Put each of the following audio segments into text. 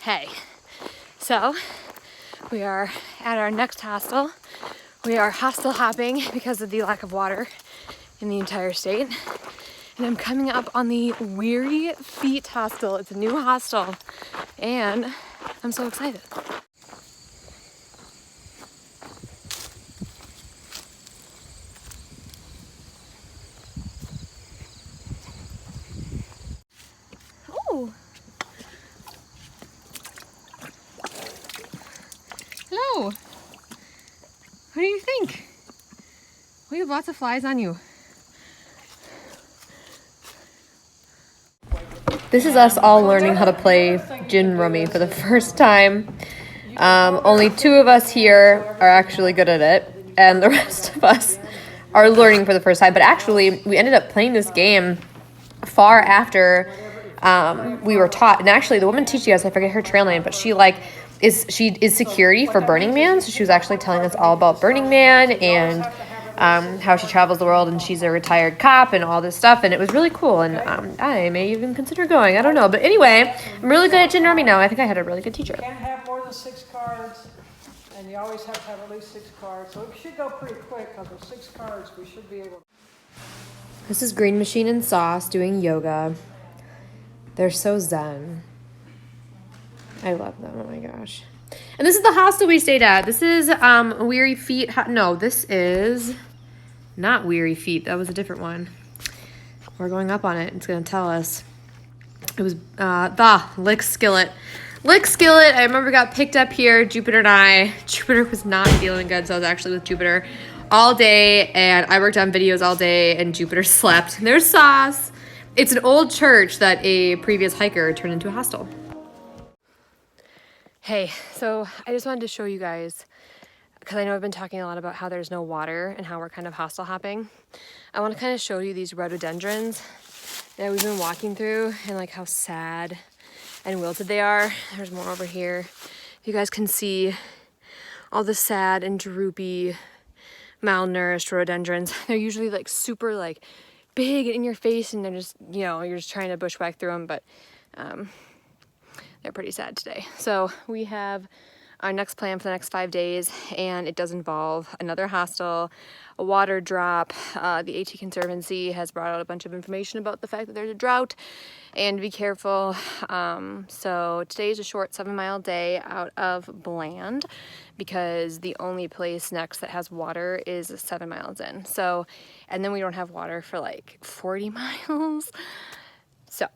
Hey, so we are at our next hostel. We are hostel hopping because of the lack of water in the entire state. And I'm coming up on the Weary Feet Hostel. It's a new hostel and I'm so excited. Oh, hello. What do you think? We have lots of flies on you. This is us all learning how to play gin rummy for the first time. Only 2 of us here are actually good at it, and the rest of us are learning for the first time. But actually, we ended up playing this game far after we were taught. And actually, the woman teaching us, I forget her trail name, but she is security for Burning Man. So she was actually telling us all about Burning Man and how she travels the world, and she's a retired cop and all this stuff, and it was really cool, and I may even consider going. I don't know, but anyway, I'm really good at gin rummy now. I think I had a really good teacher. You can't have more than 6 cards, and you always have to have at least 6 cards, so it should go pretty quick. Because with 6 cards, we should be able. This is Green Machine and Sauce doing yoga. They're so zen. I love them. Oh my gosh. And this is the hostel we stayed at. This is Weary Feet. No, this is not Weary Feet. That was a different one. We're going up on it. It's going to tell us. It was the Lick Skillet. Lick Skillet, I remember got picked up here, Jupiter and I. Jupiter was not feeling good, so I was actually with Jupiter all day, and I worked on videos all day, and Jupiter slept. And there's Sauce. It's an old church that a previous hiker turned into a hostel. Hey, so I just wanted to show you guys, because I know I've been talking a lot about how there's no water and how we're kind of hostel hopping. I want to kind of show you these rhododendrons that we've been walking through and like how sad and wilted they are. There's more over here. You guys can see all the sad and droopy, malnourished rhododendrons. They're usually like super like big in your face, and they're just, you know, you're just trying to bushwhack through them, but they're pretty sad today. So we have our next plan for the next 5 days, and it does involve another hostel, a water drop. The AT Conservancy has brought out a bunch of information about the fact that there's a drought and to be careful. So today is a short 7-mile day out of Bland because the only place next that has water is 7 miles in. So, and then we don't have water for like 40 miles. So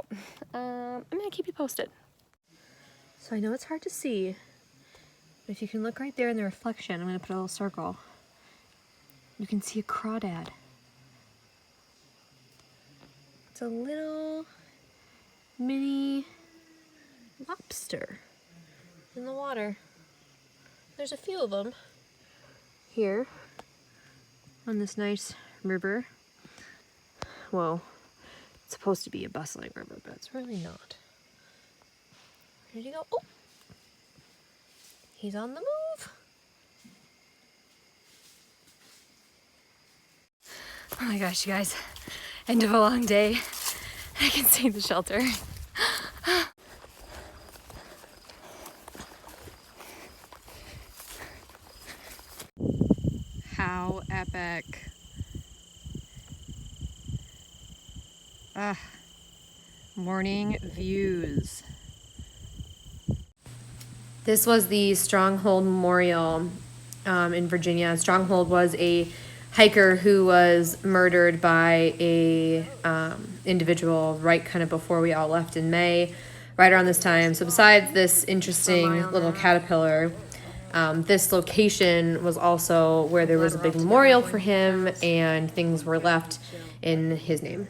I'm gonna keep you posted. So I know it's hard to see, but if you can look right there in the reflection, I'm going to put a little circle. You can see a crawdad. It's a little mini lobster in the water. There's a few of them here on this nice river. Well, it's supposed to be a bustling river, but it's really not. Where did he go? Oh! He's on the move. Oh my gosh, you guys. End of a long day. I can see the shelter. How epic. Morning views. This was the Stronghold Memorial in Virginia. Stronghold was a hiker who was murdered by a individual right kind of before we all left in May, right around this time. So besides this interesting little caterpillar, this location was also where there was a big memorial for him and things were left in his name.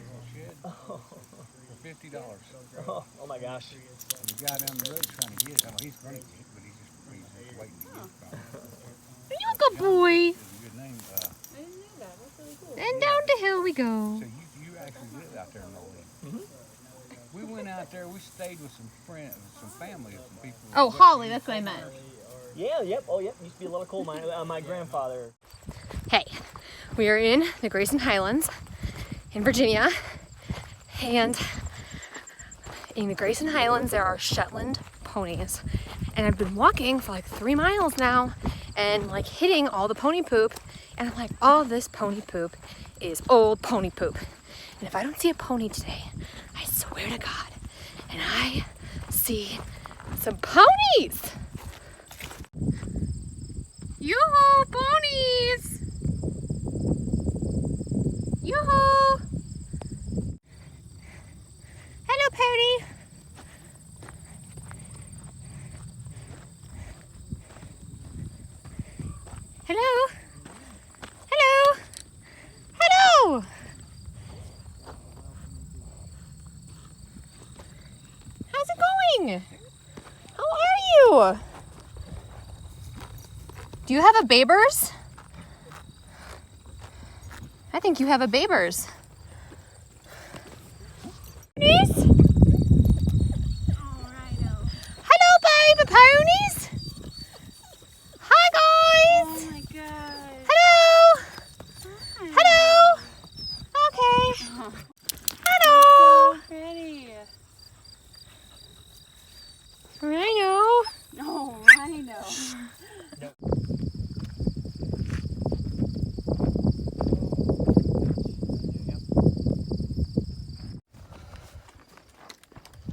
For $50. Oh my gosh. The guy down the road trying to get it. Oh, he's great, but he's just waiting to get it. You a good boy. That's a good name. I didn't know that. That's really cool. And down the hill we go. So you actually live out there in Nolan. We went out there. We stayed with some friends, some family, some people. Oh, Holly, that's what I meant. Yeah, yep. Oh, yep. Used to be a lot of coal mine. My grandfather. Hey, we are in the Grayson Highlands in Virginia, and In the Grayson Highlands, there are Shetland ponies. And I've been walking for like 3 miles now and like hitting all the pony poop. And I'm like, all this pony poop is old pony poop. And if I don't see a pony today, I swear to God, and I see some ponies. Yoo-hoo, ponies! Yoo-hoo! Hello, pony. Hello? Hello? Hello? How's it going? How are you? Do you have a babers? I think you have a babers. Ponies? Hello, baby ponies. Hi, guys. Oh my god. Hello. Hi. Hello. Okay. Oh, Hello. so pretty. Rhino. No, rhino.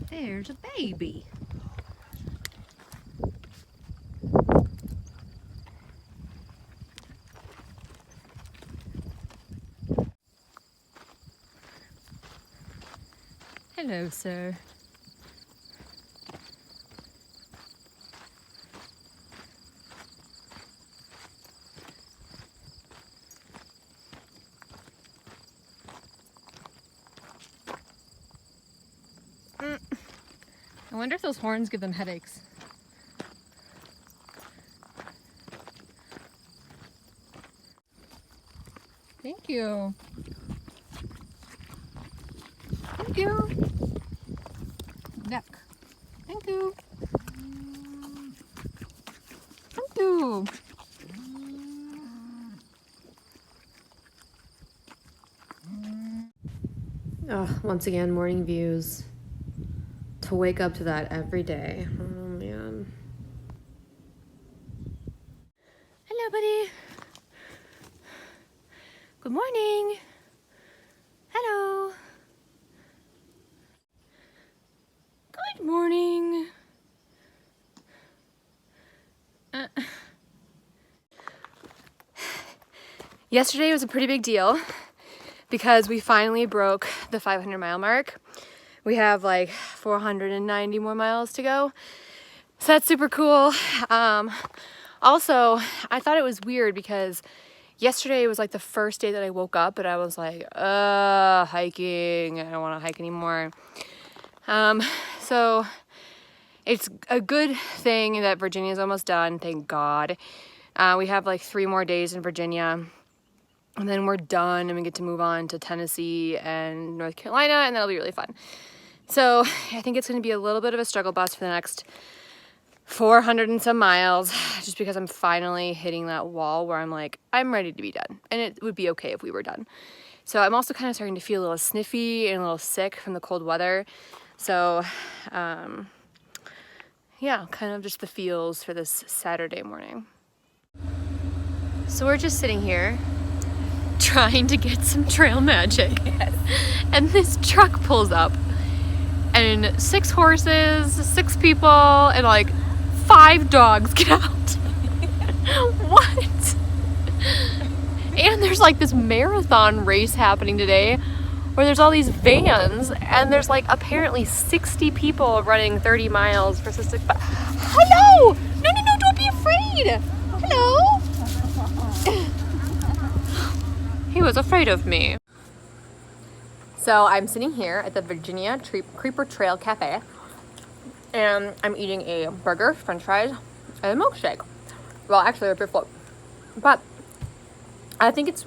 There's a baby. Hello, sir. I wonder if those horns give them headaches. Thank you. Thank you. Duck. Thank you. Thank you. Oh, once again, morning views. To wake up to that every day. Oh man. Hello, buddy. Good morning. Hello. Good morning. Yesterday was a pretty big deal because we finally broke the 500-mile mark. We have like 490 more miles to go. So that's super cool. Also, I thought it was weird because yesterday was like the first day that I woke up and I was like, hiking. I don't want to hike anymore. So it's a good thing that Virginia's almost done, thank God. We have like 3 more days in Virginia. And then we're done and we get to move on to Tennessee and North Carolina, and that'll be really fun. So I think it's going to be a little bit of a struggle bus for the next 400 and some miles, just because I'm finally hitting that wall where I'm like, I'm ready to be done. And it would be okay if we were done. So I'm also kind of starting to feel a little sniffy and a little sick from the cold weather. So, yeah, kind of just the feels for this Saturday morning. So we're just sitting here trying to get some trail magic. Yes. And this truck pulls up and 6 horses, 6 people, and like 5 dogs get out. What? And there's like this marathon race happening today where there's all these vans and there's like apparently 60 people running 30 miles versus 6. Hello! No, don't be afraid. Hello? He was afraid of me. So I'm sitting here at the Virginia Creeper Trail Cafe and I'm eating a burger, french fries, and a milkshake. Well, actually a beer float. But I think it's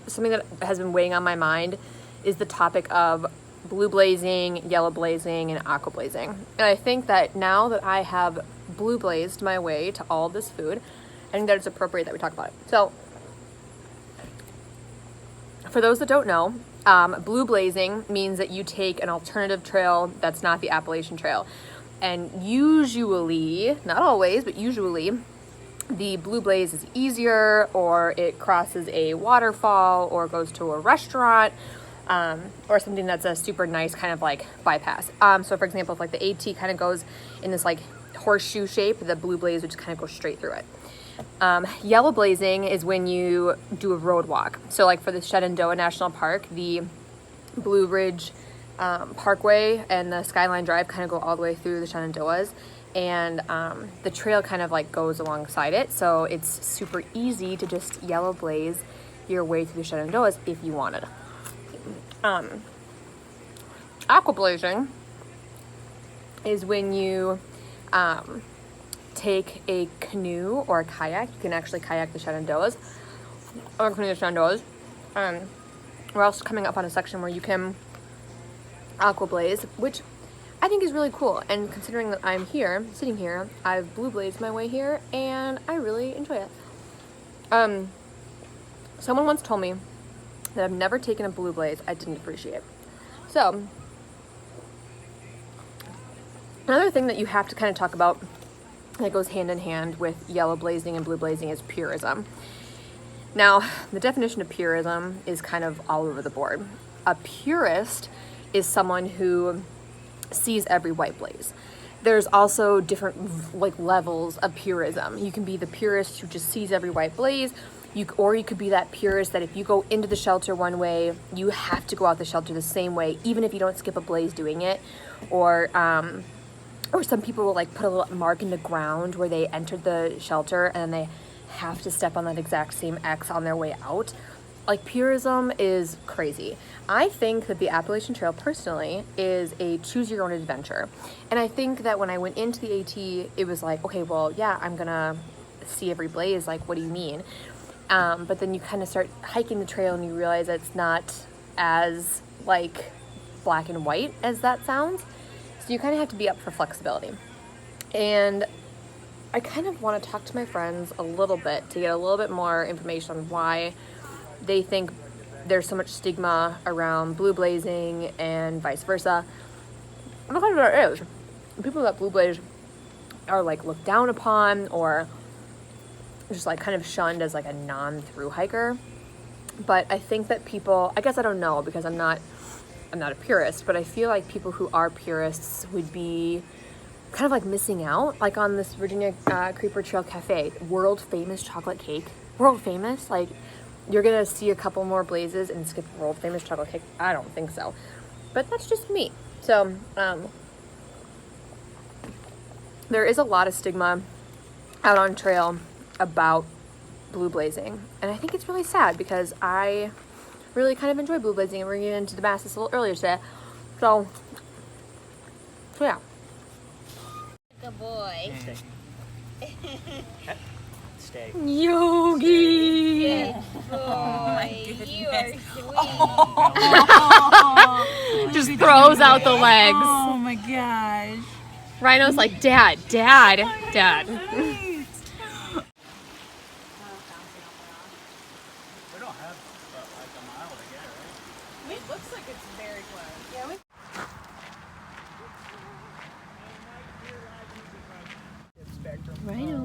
something that has been weighing on my mind is the topic of blue blazing, yellow blazing, and aqua blazing. And I think that now that I have blue blazed my way to all of this food, I think that it's appropriate that we talk about it. So for those that don't know, Blue blazing means that you take an alternative trail that's not the Appalachian Trail. And usually, not always, but usually, the blue blaze is easier, or it crosses a waterfall, or goes to a restaurant, or something that's a super nice kind of like bypass. So for example, if like the AT kind of goes in this like horseshoe shape, the blue blaze would just kind of go straight through it. Yellow blazing is when you do a road walk. So like for the Shenandoah National Park, the Blue Ridge Parkway and the Skyline Drive kind of go all the way through the Shenandoahs, and the trail kind of like goes alongside it, so it's super easy to just yellow blaze your way through the Shenandoahs if you wanted. Aqua blazing is when you take a canoe or a kayak. You can actually kayak the Shenandoahs or canoe the Shenandoahs. We're also coming up on a section where you can aqua blaze, which I think is really cool. And considering that I'm here, sitting here, I've blue blazed my way here, and I really enjoy it. Someone once told me that I've never taken a blue blaze I didn't appreciate. So, another thing that you have to kind of talk about that goes hand in hand with yellow blazing and blue blazing is purism. Now, the definition of purism is kind of all over the board. A purist is someone who sees every white blaze. There's also different like levels of purism. You can be the purist who just sees every white blaze, or you could be that purist that if you go into the shelter one way, you have to go out the shelter the same way, even if you don't skip a blaze doing it. Or some people will like put a little mark in the ground where they entered the shelter, and they have to step on that exact same X on their way out. Like, purism is crazy. I think that the Appalachian Trail personally is a choose your own adventure. And I think that when I went into the AT, it was like, okay, well, yeah, I'm gonna see every blaze, like, what do you mean? But then you kind of start hiking the trail and you realize it's not as like black and white as that sounds. So you kind of have to be up for flexibility. And I kind of want to talk to my friends a little bit to get a little bit more information on why they think there's so much stigma around blue blazing and vice versa. Because there is. People that blue blaze are like looked down upon, or just like kind of shunned as like a non-through hiker. But I think that people, I guess I don't know because I'm not a purist, but I feel like people who are purists would be kind of like missing out, like on this Virginia Creeper Trail Cafe, world famous chocolate cake. World famous? Like, you're gonna see a couple more blazes and skip world famous chocolate cake? I don't think so. But that's just me. So, there is a lot of stigma out on trail about blue blazing. And I think it's really sad because I really kind of enjoy blue blazing, and we're getting into Damascus a little earlier today. So yeah. Good boy. Stay. Yogi! Good boy. You are sweet. Just throws out the legs. Oh my gosh. Rhino's like, Dad. We don't have like a mile to get, right? It looks like it's very close. Yeah, Rhino.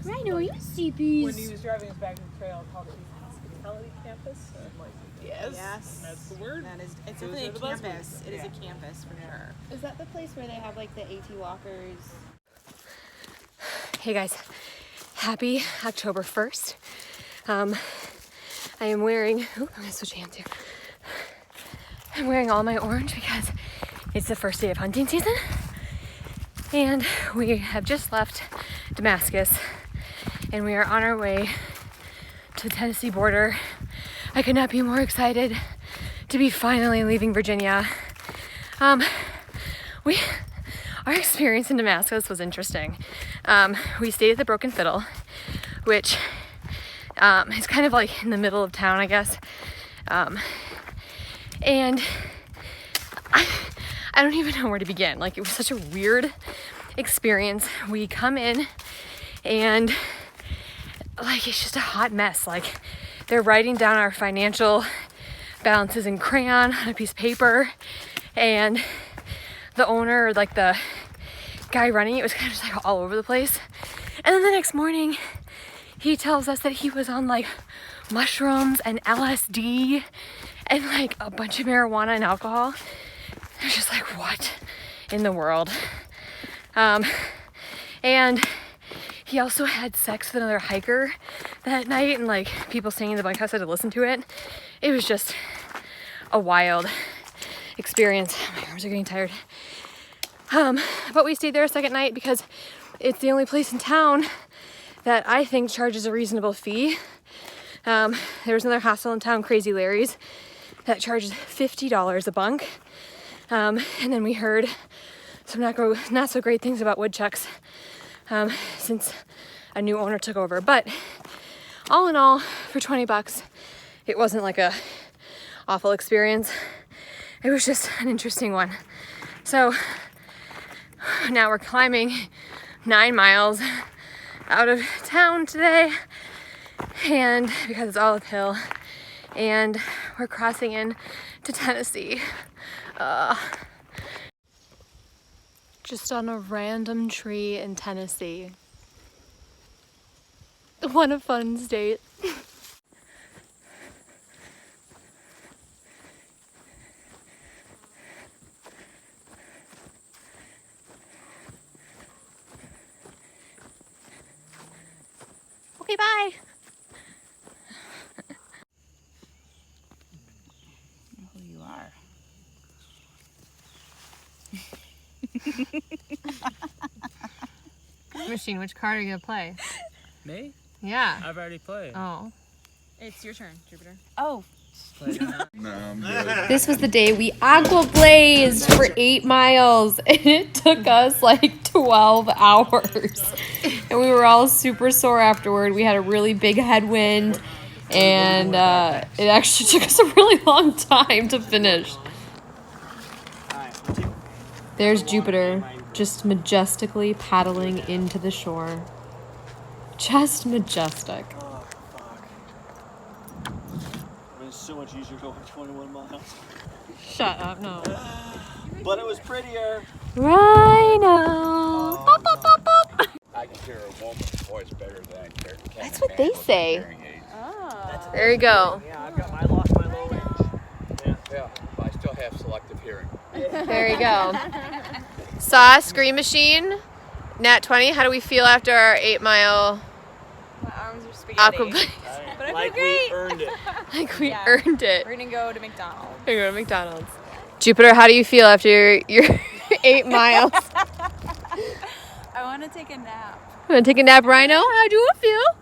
Rhino, are you When sleepies? he was driving us back to the trail, called it hospitality campus. So I'm like, Yes. that's the word. That is, it's Those definitely are a the buzzwords. campus. It is a campus for sure. Is that the place where they have like the AT walkers? Hey guys, happy October 1st. I am wearing, I'm gonna switch hands here. I'm wearing all my orange because it's the first day of hunting season. And we have just left Damascus and we are on our way to the Tennessee border. I could not be more excited to be finally leaving Virginia. Our experience in Damascus was interesting. We stayed at the Broken Fiddle, which is kind of like in the middle of town, I guess. And I don't even know where to begin. Like, it was such a weird experience. We come in and like, it's just a hot mess. Like, they're writing down our financial balances in crayon on a piece of paper, and the owner, like the guy running it, was kind of just like all over the place. And then the next morning he tells us that he was on like mushrooms and LSD and like a bunch of marijuana and alcohol. I was just like, what in the world? And he also had sex with another hiker that night, and like people staying in the bunkhouse had to listen to it. It was just a wild experience. My arms are getting tired. But we stayed there a second night because it's the only place in town that I think charges a reasonable fee. There was another hostel in town, Crazy Larry's, that charges $50 a bunk. And then we heard some not so great things about woodchucks since a new owner took over. But all in all, for 20 bucks, it wasn't like a awful experience. It was just an interesting one. So now we're climbing 9 miles out of town today, and because it's all uphill, and we're crossing in to Tennessee. Just on a random tree in Tennessee. What a fun state. Okay, bye. Who you are? Machine, which card are you gonna play? Me? Yeah. I've already played. Oh. It's your turn, Jupiter. Oh. This was the day we aqua blazed for 8 miles, and it took us like 12 hours. And we were all super sore afterward. We had a really big headwind, and it actually took us a really long time to finish. There's Jupiter, just majestically paddling into the shore. Just majestic. Oh, fuck. I mean, it's so much easier going 21 miles. Shut up, no. But it was prettier. Rhino! Pop, pop, pop, pop. I can hear a woman's voice better than I can. That's what they say. Hearing aids. Oh. There you go. Yeah, I lost my low range. Yeah, but I still have selective hearing. There you go. Saw Scream Machine, Nat 20. How do we feel after our 8 mile My arms are spaghetti. aqua blaze? But I feel Like great. we earned it. Like we Yeah. earned it. We're gonna go to McDonald's. We're going to McDonald's. Jupiter, how do you feel after your 8 miles? I want to take a nap. Want to take a nap, Rhino? How do you feel?